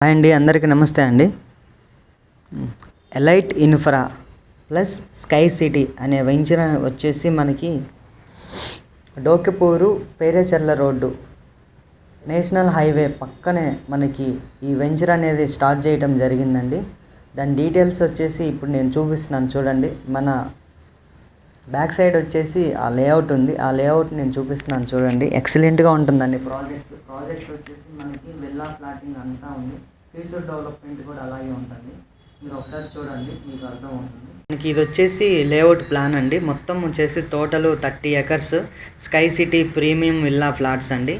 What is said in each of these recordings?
Hi అండి, అందరికీ నమస్తే అండి. Elite infra plus sky city అనే వెంచర్ వచ్చేసి మనకి డోకెపూరు పేరేచర్ల రోడ్డు నేషనల్ హైవే పక్కనే మనకి ఈ వెంచర్ అనేది స్టార్ట్ చేయడం జరిగిందండి. దాని డీటెయిల్స్ వచ్చేసి ఇప్పుడు నేను చూపిస్తున్నాను చూడండి. మన బ్యాక్ సైడ్ వచ్చేసి ఆ లేఅవుట్ ఉంది. ఆ లేఅవుట్ నేను చూపిస్తున్నాను చూడండి. ఎక్సలెంట్గా ఉంటుందండి. ప్రాజెక్ట్ వచ్చేసి మనకి విల్లా ఫ్లాటింగ్ అంతా ఉంది. ఫ్యూచర్ డెవలప్మెంట్ కూడా అలాగే ఉంటుంది. మీరు ఒకసారి చూడండి, మీకు అర్థం అవుతుంది. మనకి ఇది వచ్చేసి లేఅవుట్ ప్లాన్ అండి. మొత్తం వచ్చేసి total 30 acres sky city premium villa flats అండి.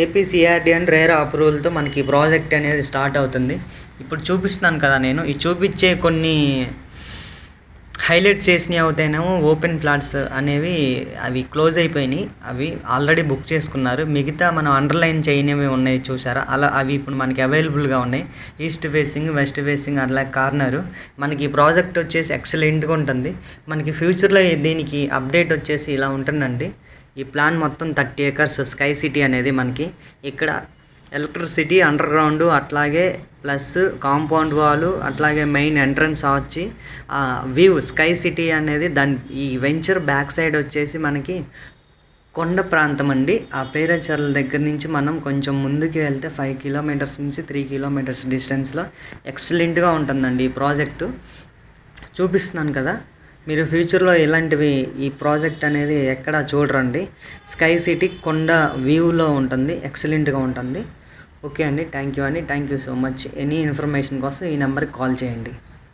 ఏపీసీఆర్డీ అండ్ రేరా అప్రూవల్తో మనకి ప్రాజెక్ట్ అనేది స్టార్ట్ అవుతుంది. ఇప్పుడు చూపిస్తున్నాను కదా నేను. ఈ చూపించే కొన్ని హైలైట్ చేసినవి అవుతాయేమో ఓపెన్ ఫ్లాట్స్ అనేవి అవి క్లోజ్ అయిపోయినాయి. అవి ఆల్రెడీ బుక్ చేసుకున్నారు. మిగతా మనం అండర్లైన్ చేయనివి ఉన్నాయి చూసారా, అలా అవి ఇప్పుడు మనకి అవైలబుల్గా ఉన్నాయి. ఈస్ట్ ఫేసింగ్, వెస్ట్ ఫేసింగ్, అట్లా కార్నరు. మనకి ఈ ప్రాజెక్ట్ వచ్చేసి ఎక్సలెంట్గా ఉంటుంది. మనకి ఫ్యూచర్లో దీనికి అప్డేట్ వచ్చేసి ఇలా ఉంటుందండి. ఈ ప్లాన్ మొత్తం 30 acres స్కై సిటీ అనేది మనకి ఇక్కడ ఎలక్ట్రిసిటీ అండర్ గ్రౌండ్, అట్లాగే ప్లస్ కాంపౌండ్ వాలు, అట్లాగే మెయిన్ ఎంట్రన్స్ వచ్చి వ్యూ స్కై సిటీ అనేది ఈ వెంచర్ బ్యాక్ సైడ్ వచ్చేసి మనకి కొండ ప్రాంతం అండి. ఆ పేరేచర్ల దగ్గర నుంచి మనం కొంచెం ముందుకు వెళ్తే 5 kilometers నుంచి 3 kilometers డిస్టెన్స్లో ఎక్సలెంట్గా ఉంటుందండి ఈ ప్రాజెక్టు. చూపిస్తున్నాను కదా, మీరు ఫ్యూచర్లో ఇలాంటివి ఈ ప్రాజెక్ట్ అనేది ఎక్కడ చూడరండి. స్కై సిటీ కొండ వ్యూలో ఉంటుంది, ఎక్సలెంట్గా ఉంటుంది. ఓకే అండి, thank you so much. Any information కోసం ఈ నెంబర్కి కాల్ చేయండి.